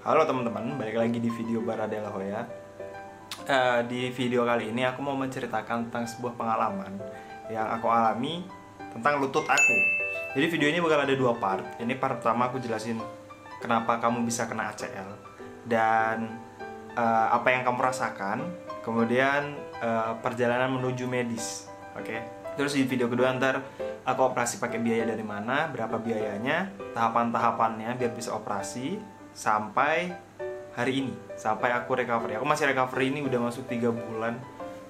Halo teman-teman, balik lagi di video Baradella Hoya. Di video kali ini aku mau menceritakan tentang sebuah pengalaman yang aku alami tentang lutut aku. Jadi video ini bakal ada dua part. Ini part pertama aku jelasin kenapa kamu bisa kena ACL dan apa yang kamu rasakan. Kemudian perjalanan menuju medis. Oke. Terus di video kedua ntar aku operasi pakai biaya dari mana, berapa biayanya, tahapan-tahapannya biar bisa operasi sampai hari ini, sampai aku recovery. Aku masih recovery ini udah masuk 3 bulan,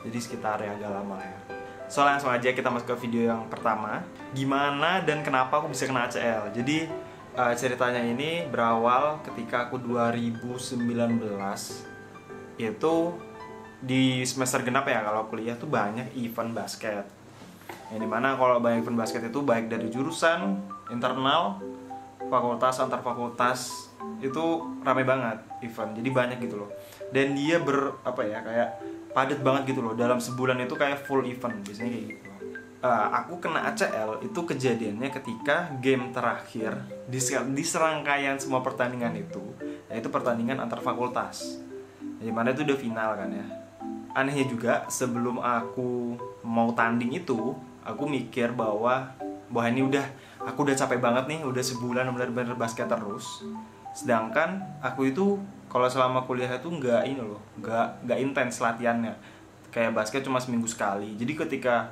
jadi sekitar ya agak lama ya. So langsung aja kita masuk ke video yang pertama, gimana dan kenapa aku bisa kena ACL. Jadi ceritanya ini berawal ketika aku 2019 itu di semester genap ya. Kalau kuliah tuh banyak event basket, yang dimana kalau banyak event basket itu baik dari jurusan, internal, fakultas, antar fakultas, itu rame banget event, jadi banyak gitu loh. Dan dia kayak padat banget gitu loh. Dalam sebulan itu kayak full event biasanya kayak gitu. Aku kena ACL itu kejadiannya ketika game terakhir di serangkaian semua pertandingan itu, yaitu pertandingan antar fakultas. Dimana itu udah final kan ya. Anehnya juga sebelum aku mau tanding itu, aku mikir bahwa ini aku udah capek banget nih, udah sebulan bener-bener basket terus. Sedangkan aku itu kalau selama kuliah itu nggak intens latihannya. Kayak basket cuma seminggu sekali. Jadi ketika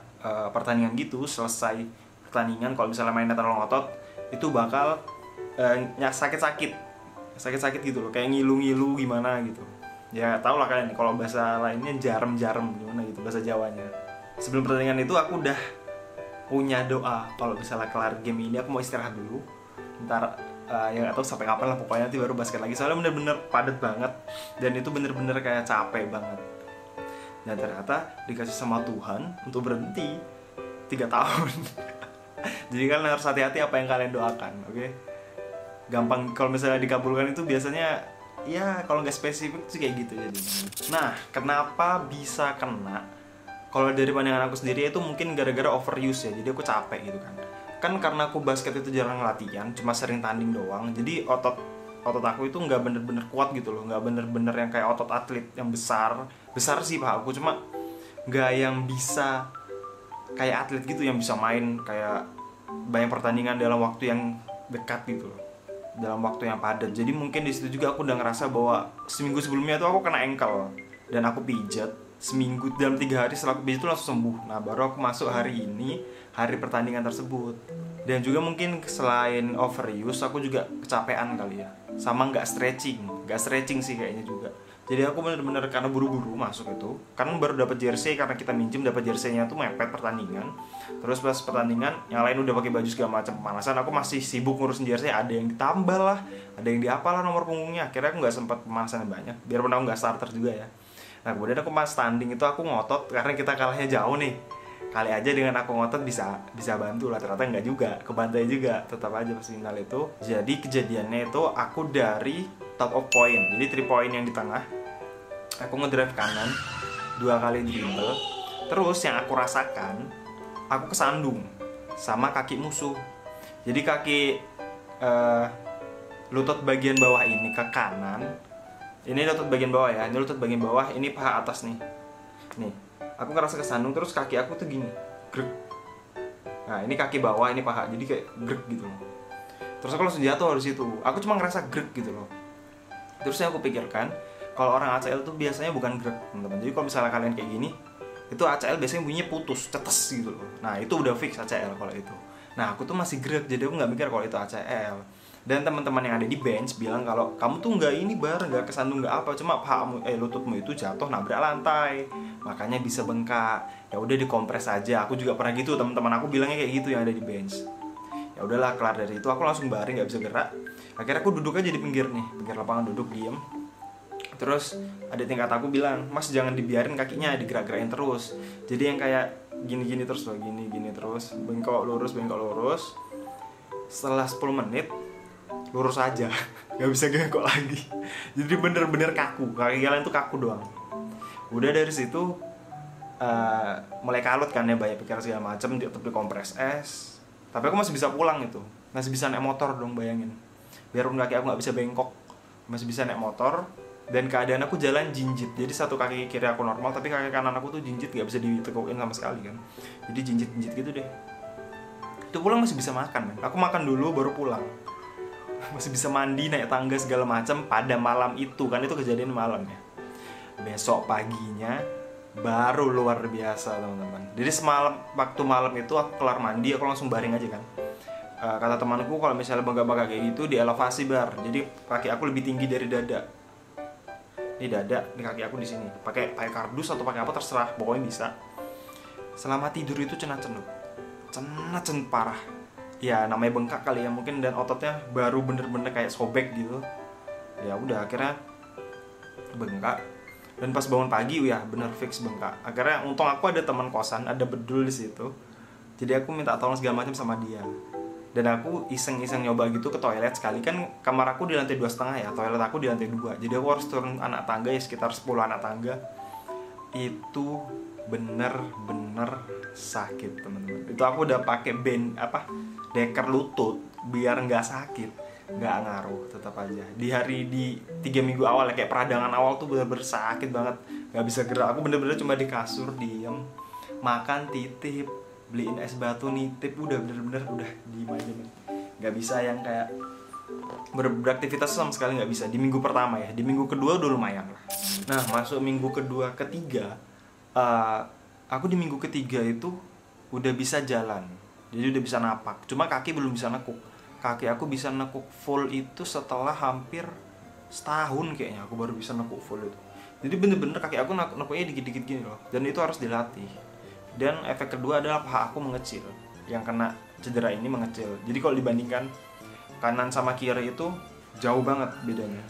pertandingan gitu selesai pertandingan, kalau misalnya mainnya terlalu ngotot, itu bakal sakit-sakit gitu loh, kayak ngilu-ngilu gimana gitu. Ya tau lah kalian, kalau bahasa lainnya jarem-jarem gimana gitu bahasa Jawanya. Sebelum pertandingan itu aku udah punya doa kalau misalnya kelar game ini aku mau istirahat dulu. Ntar ya gak tau sampai kapan lah, pokoknya nanti baru basket lagi. Soalnya bener-bener padat banget dan itu bener-bener kayak capek banget. Dan ternyata dikasih sama Tuhan untuk berhenti 3 tahun. Jadi kalian harus hati-hati apa yang kalian doakan, oke? Gampang kalau misalnya dikabulkan itu biasanya ya kalau nggak spesifik sih kayak gitu jadi. Nah, kenapa bisa kena? Kalau dari pandangan aku sendiri itu mungkin gara-gara overuse ya. Jadi aku capek gitu kan. Kan karena aku basket itu jarang latihan, cuma sering tanding doang. Jadi otot aku itu nggak bener-bener kuat gitu loh, nggak bener-bener yang kayak otot atlet yang besar sih pak aku, cuma nggak yang bisa kayak atlet gitu yang bisa main kayak banyak pertandingan dalam waktu yang dekat gitu loh, dalam waktu yang padat. Jadi mungkin di situ juga aku udah ngerasa bahwa seminggu sebelumnya tuh aku kena ankle dan aku pijat. Seminggu dalam 3 hari setelah aku pijat itu langsung sembuh. Nah baru aku masuk hari ini, hari pertandingan tersebut. Dan juga mungkin selain overuse aku juga kecapean kali ya, sama nggak stretching sih kayaknya juga. Jadi aku bener-bener karena buru-buru masuk itu, karena baru dapat jersey, karena kita minjem dapat jerseynya tuh mepet pertandingan. Terus pas pertandingan yang lain udah pakai baju segala macam pemanasan, aku masih sibuk ngurusin jersey, ada yang ditambal lah, ada yang diapalah nomor punggungnya. Akhirnya aku nggak sempat pemanasan yang banyak, biarpun aku nggak starter juga ya. Nah kemudian aku pas standing itu aku ngotot karena kita kalahnya jauh nih, kali aja dengan aku ngotot bisa bantu lah. Ternyata nggak juga, kebantai juga, tetap aja pas final itu. Jadi kejadiannya itu aku dari top of point, jadi 3 point yang di tengah, aku ngedrive kanan 2 kali dribble. Terus yang aku rasakan, aku kesandung sama kaki musuh. Jadi kaki lutut bagian bawah ini ke kanan. Ini lutut bagian bawah ya, ini lutut bagian bawah, ini paha atas nih. Nih, aku ngerasa kesandung, terus kaki aku tuh gini, grek. Nah, ini kaki bawah, ini paha, jadi kayak grek gitu loh. Terus aku langsung jatuh dari situ. Aku cuma ngerasa grek gitu loh. Terus yang aku pikirkan, kalau orang ACL tuh biasanya bukan grek, teman-teman. Jadi kalau misalnya kalian kayak gini, itu ACL biasanya bunyinya putus, cetes gitu loh. Nah, itu udah fix ACL kalau itu. Nah, aku tuh masih grek, jadi aku nggak mikir kalau itu ACL. Dan teman-teman yang ada di bench bilang kalau kamu tuh nggak kesandung nggak apa, cuma lututmu itu jatuh nabrak lantai, makanya bisa bengkak. Ya udah dikompres aja. Aku juga pernah gitu, teman-teman aku bilangnya kayak gitu yang ada di bench. Ya udahlah, kelar dari itu aku langsung baring, nggak bisa gerak. Akhirnya aku duduk aja di pinggir lapangan, duduk diem. Terus ada tingkat aku bilang, mas jangan dibiarin kakinya digerak-gerakin terus. Jadi yang kayak gini-gini terus loh, gini terus, bengkok lurus. Setelah 10 menit lurus aja, nggak bisa bengkok lagi. Jadi bener-bener kaku, kaki kalian tuh kaku doang. Udah dari situ mulai kalut kan ya, banyak pikiran segala macam, tetap dikompres es. Tapi aku masih bisa pulang itu, masih bisa naik motor dong, bayangin. Biarpun kaki aku nggak bisa bengkok, masih bisa naik motor, dan keadaan aku jalan jinjit. Jadi satu kaki kiri aku normal, tapi kaki kanan aku tuh jinjit, gak bisa ditekukin sama sekali kan. Jadi jinjit-jinjit gitu deh. Itu pulang masih bisa makan, men. Aku makan dulu baru pulang. Masih bisa mandi, naik tangga segala macam pada malam itu kan, itu kejadian malam ya. Besok paginya baru luar biasa teman-teman. Jadi semalam waktu malam itu aku kelar mandi, aku langsung baring aja kan. Kata temanku kalau misalnya bengkak-bengkak kayak gitu di elevasi bar. Jadi kaki aku lebih tinggi dari dada. Ini dada, ini kaki aku di sini. Pakai kardus atau pakai apa terserah, pokoknya bisa. Selama tidur itu cenacen loh. Cenacen parah. Ya namanya bengkak kali ya mungkin, dan ototnya baru bener-bener kayak sobek gitu. Ya udah akhirnya bengkak. Dan pas bangun pagi ya bener fix bengkak. Akhirnya untung aku ada teman kosan, ada bedul di situ. Jadi aku minta tolong segala macam sama dia. Dan aku iseng-iseng nyoba gitu ke toilet sekali. Kan kamar aku di lantai 2,5 ya, toilet aku di lantai 2. Jadi aku harus turun anak tangga ya, sekitar 10 anak tangga. Itu bener-bener sakit teman-teman. Itu aku udah pakai deker lutut biar nggak sakit. Nggak ngaruh, tetap aja. Di 3 minggu awal ya, kayak peradangan awal tuh bener-bener sakit banget. Nggak bisa gerak, aku bener-bener cuma di kasur, diem. Makan titip, beliin es batu nitip, udah bener-bener udah diem aja nih. Nggak bisa yang kayak beraktivitas sama sekali, nggak bisa. Di minggu pertama ya, di minggu kedua udah lumayan lah. Nah masuk minggu kedua, ketiga, aku di minggu ketiga itu udah bisa jalan. Jadi udah bisa napak, cuma kaki belum bisa nekuk. Kaki aku bisa nekuk full itu setelah hampir setahun kayaknya aku baru bisa nekuk full itu. Jadi bener-bener kaki aku nekuknya dikit-dikit gini loh. Dan itu harus dilatih. Dan efek kedua adalah paha aku mengecil. Yang kena cedera ini mengecil. Jadi kalau dibandingkan kanan sama kiri itu jauh banget bedanya.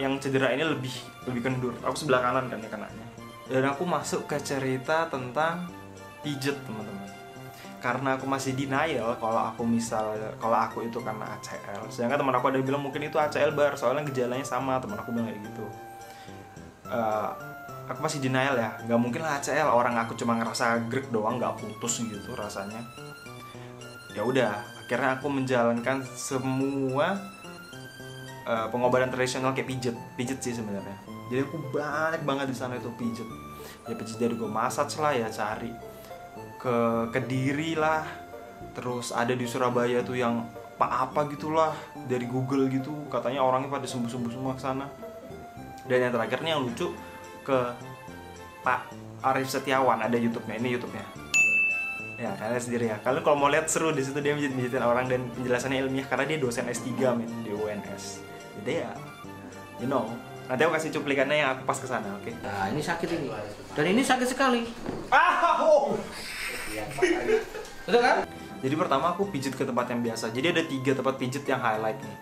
Yang cedera ini lebih kendur. Aku sebelah kanan kan ya kenanya. Dan aku masuk ke cerita tentang pijet teman-teman. Karena aku masih denial kalau aku itu karena ACL. Sedangkan teman aku ada bilang mungkin itu ACL bar, soalnya gejalanya sama. Teman aku bilang kayak gitu. Aku masih denial ya, nggak mungkin lah ACL, orang aku cuma ngerasa grek doang, nggak putus gitu rasanya. Ya udah, akhirnya aku menjalankan semua pengobatan tradisional kayak pijet sih sebenarnya. Jadi aku banyak banget di sana itu pijet. Ya pijet dari gue massage lah ya, cari ke Kediri lah, terus ada di Surabaya tuh yang apa gitulah dari Google gitu, katanya orangnya pada sembuh semua ke sana. Dan yang terakhir nih yang lucu, ke Pak Arif Setiawan, ada YouTube-nya, ini YouTube-nya. Ya kalian sendiri ya, kalian kalau mau lihat seru di situ, dia mijitin orang dan penjelasannya ilmiah karena dia dosen S3 di UNS. Jadi ya, nanti aku kasih cuplikannya yang aku pas kesana, oke? Nah ini sakit ini, dan ini sakit sekali. Betul kan? Jadi pertama aku pijit ke tempat yang biasa. Jadi ada 3 tempat pijit yang highlight nih.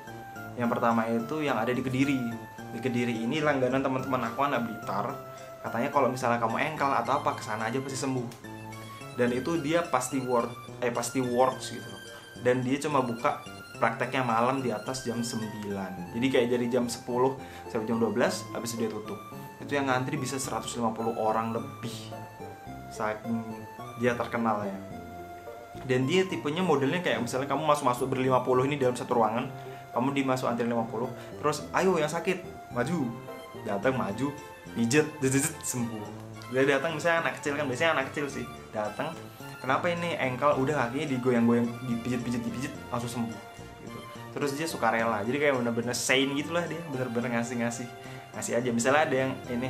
Yang pertama itu yang ada di Kediri. Di Kediri ini langganan teman-teman aku anak Blitar. Katanya kalau misalnya kamu engkel atau apa, kesana aja pasti sembuh. Dan itu dia pasti works gitu. Dan dia cuma buka prakteknya malam di atas jam 9. Jadi kayak dari jam 10 sampai jam 12 habis itu dia tutup. Itu yang ngantri bisa 150 orang lebih. Saking dia terkenal ya. Dan dia tipenya modelnya kayak misalnya kamu masuk ber-50 ini dalam satu ruangan, kamu dimasuk antri 50, terus ayo yang sakit maju, datang maju, pijet sembuh. Dia datang misalnya anak kecil kan, biasanya anak kecil sih datang, kenapa ini engkel, udah kakinya digoyang-goyang, dipijit langsung sembuh gitu. Terus dia suka rela, jadi kayak bener-bener sane gitulah, dia bener-bener ngasih aja. Misalnya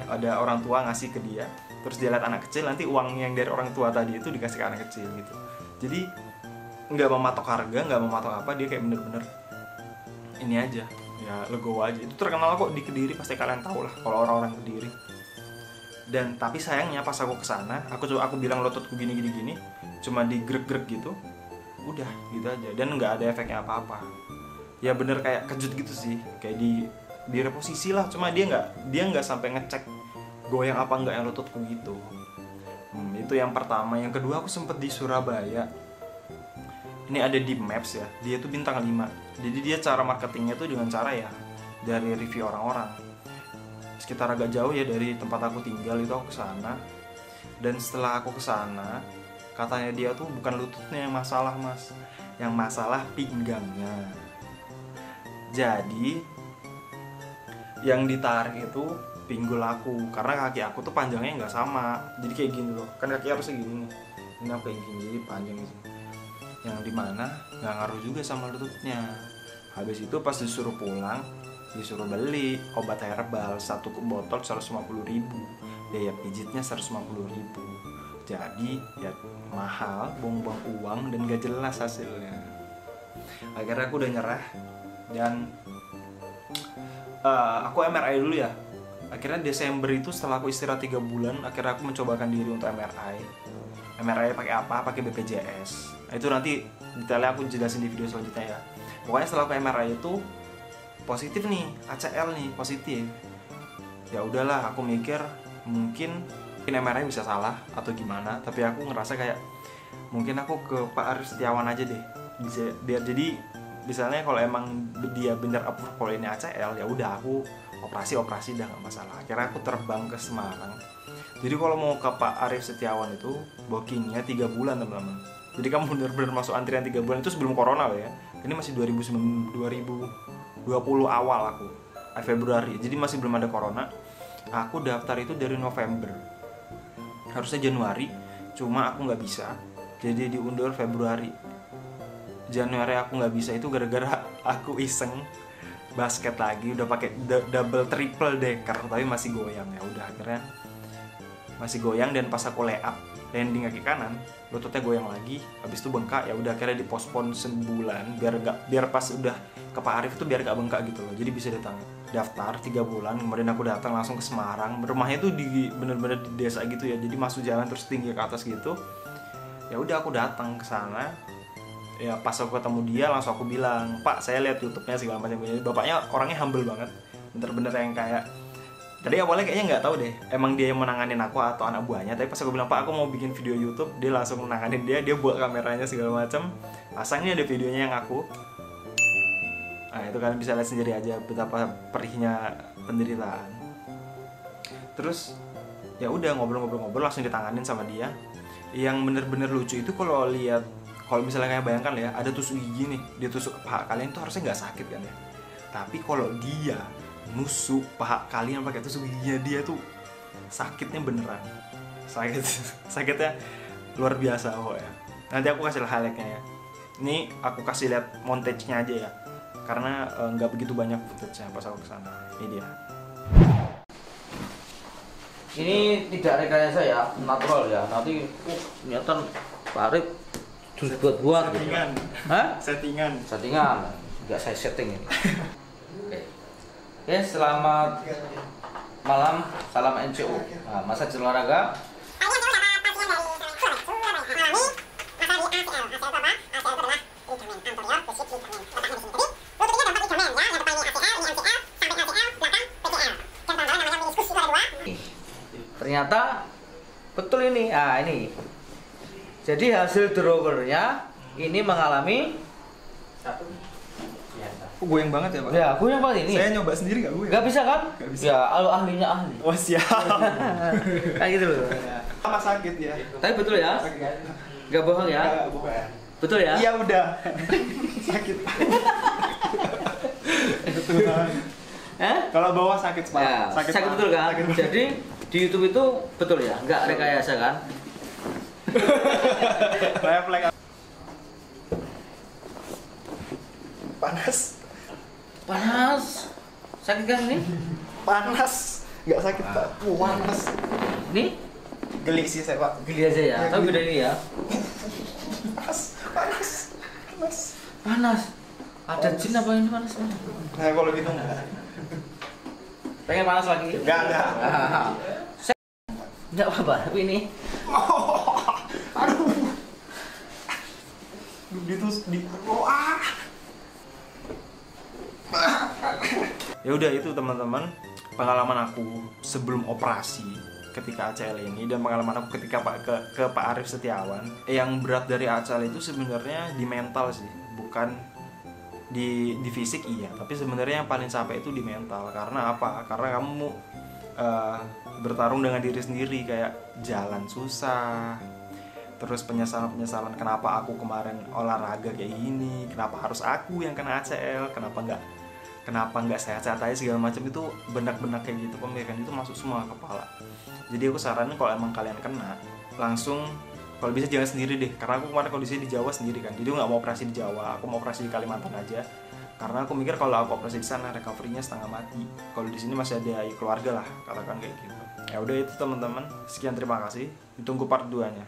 ada orang tua ngasih ke dia, terus dia lihat anak kecil, nanti uang yang dari orang tua tadi itu dikasih ke anak kecil gitu. Jadi nggak mematok harga, nggak mematok apa, dia kayak bener-bener ini aja, ya legowo aja. Itu terkenal kok di Kediri, pasti kalian tahu lah kalau orang-orang Kediri. Dan tapi sayangnya pas aku kesana, aku bilang lututku gini, cuma digrek-grek gitu, udah gitu aja, dan nggak ada efeknya apa-apa. Ya bener kayak kejut gitu sih, kayak di reposisi lah, cuma dia nggak sampai ngecek goyang apa enggak yang lututku gitu. Itu yang pertama. Yang kedua aku sempet di Surabaya. Ini ada di Maps ya, dia tuh bintang 5. Jadi dia cara marketingnya tuh dengan cara ya dari review orang-orang. Sekitar agak jauh ya dari tempat aku tinggal, itu aku kesana. Dan setelah aku kesana, katanya dia tuh bukan lututnya yang masalah mas, yang masalah pinggangnya. Jadi yang ditarik itu pinggul aku, karena kaki aku tuh panjangnya nggak sama, jadi kayak gini loh, kan kaki harusnya gini nih, ini aku kayak gini, jadi panjang gitu, yang dimana nggak ngaruh juga sama lututnya. Habis itu pas disuruh pulang, disuruh beli obat herbal, satu botol 150.000, biaya pijitnya 150.000, jadi ya mahal, buang-buang uang dan gak jelas hasilnya. Akhirnya aku udah nyerah dan aku MRI dulu ya. Akhirnya Desember itu setelah aku istirahat 3 bulan, akhirnya aku mencobakan diri untuk MRI. MRI pakai apa? Pakai BPJS. Itu nanti detailnya aku jelasin di video selanjutnya ya. Pokoknya setelah aku MRI itu positif nih, ACL nih, positif. Ya udahlah, aku mikir mungkin MRI bisa salah atau gimana, tapi aku ngerasa kayak mungkin aku ke Pak Arif Setiawan aja deh. Bisa biar jadi misalnya kalau emang dia bener approve kalau ini ACL, ya udah aku operasi udah nggak masalah. Akhirnya aku terbang ke Semarang. Jadi kalau mau ke Pak Arif Setiawan itu bookingnya 3 bulan teman-teman. Jadi kamu bener-bener masuk antrian 3 bulan, itu sebelum corona loh ya. Ini masih 2020 awal aku, Februari. Jadi masih belum ada corona. Aku daftar itu dari November, harusnya Januari, cuma aku nggak bisa, jadi diundur Februari. Januari aku nggak bisa itu gara-gara aku iseng basket lagi, udah pakai double triple decker tapi masih goyang. Ya udah akhirnya masih goyang, dan pas aku lay up landing kaki kanan, lututnya goyang lagi, habis itu bengkak. Ya udah akhirnya dipospon sebulan biar pas udah ke Pak Arif itu biar gak bengkak gitu loh, jadi bisa datang. Daftar 3 bulan, kemudian aku datang langsung ke Semarang. Rumahnya tuh bener-bener di desa gitu ya, jadi masuk jalan terus tinggi ke atas gitu. Ya udah aku datang ke sana. Ya pas aku ketemu dia langsung aku bilang, "Pak, saya lihat YouTube-nya segala macam." Jadi bapaknya orangnya humble banget, bener-bener yang kayak tadi awalnya kayaknya nggak tahu deh emang dia yang menanganin aku atau anak buahnya, tapi pas aku bilang, "Pak, aku mau bikin video YouTube," dia langsung menanganin. Dia buat kameranya segala macam, pasangnya ada videonya yang aku. Nah itu kalian bisa lihat sendiri aja betapa perihnya penderitaan. Terus ya udah ngobrol-ngobrol langsung ditanganin sama dia. Yang bener-bener lucu itu kalau lihat, kalau misalnya kayak bayangkan ya, ada tusuk gigi nih, dia tusuk paha kalian tuh harusnya nggak sakit kan ya. Tapi kalau dia nusuk paha kalian pakai tusuk giginya dia tuh sakitnya beneran. Sakitnya luar biasa ya. Nanti aku kasih highlightnya ya. Ini aku kasih lihat montage-nya aja ya, karena nggak begitu banyak footage-nya pas aku kesana. Ini dia. Ini tidak rekayasa ya, natural ya. Nanti ternyata Pak Arif terus buat Settingan. Hah? Settingan. Enggak saya setting ini. Oke, selamat malam, salam NCO. Nah, masa olahraga. Ternyata betul ini. Ah, ini. Jadi hasil drawernya ini mengalami Goyang banget ya Pak? ya, goyang banget ini. Saya nyoba sendiri nggak goyang. Nggak bisa kan? Nggak bisa. Ya, ahlinya ahli. Oh siap. Kayak gitu loh. Sama sakit ya. Tapi betul ya? Nggak bohong ya? Nggak bohong. Betul ya? Iya udah. Sakit. Betul. Kalau bawah sakit Pak. Ya, sakit betul kan? Sakit. Jadi di YouTube itu betul ya? Nggak rekayasa kan? Refleks. Panas. Panas. Sakit kan ini? Panas. Nggak sakit Pak. Panas. Ini? Geli sih saya Pak. Geli aja ya. Tapi beda ini ya. Panas. Panas. Ada jin apa ini panas? Nah kalau gitu Pengen panas lagi? enggak. Enggak apa-apa, tapi ini Aduh. Ya udah itu teman-teman pengalaman aku sebelum operasi ketika ACL ini, dan pengalaman aku ketika ke Pak Arif Setiawan. Yang berat dari ACL itu sebenarnya di mental sih, bukan di fisik iya, tapi sebenarnya yang paling capek itu di mental. Karena apa? Karena kamu bertarung dengan diri sendiri, kayak jalan susah, terus penyesalan kenapa aku kemarin olahraga kayak gini, kenapa harus aku yang kena ACL, kenapa nggak kenapa nggak sehat-sehat aja segala macam, itu benak-benak kayak gitu pemikiran itu masuk semua ke kepala. Jadi aku saranin kalau emang kalian kena, langsung kalau bisa jangan sendiri deh, karena aku kemarin kondisi di Jawa sendiri kan, jadi nggak mau operasi di Jawa, aku mau operasi di Kalimantan aja, karena aku mikir kalau aku operasi di sana recovery-nya setengah mati, kalau di sini masih ada keluarga lah, katakan kayak gitu. Ya udah itu teman-teman, sekian, terima kasih, ditunggu part 2-nya.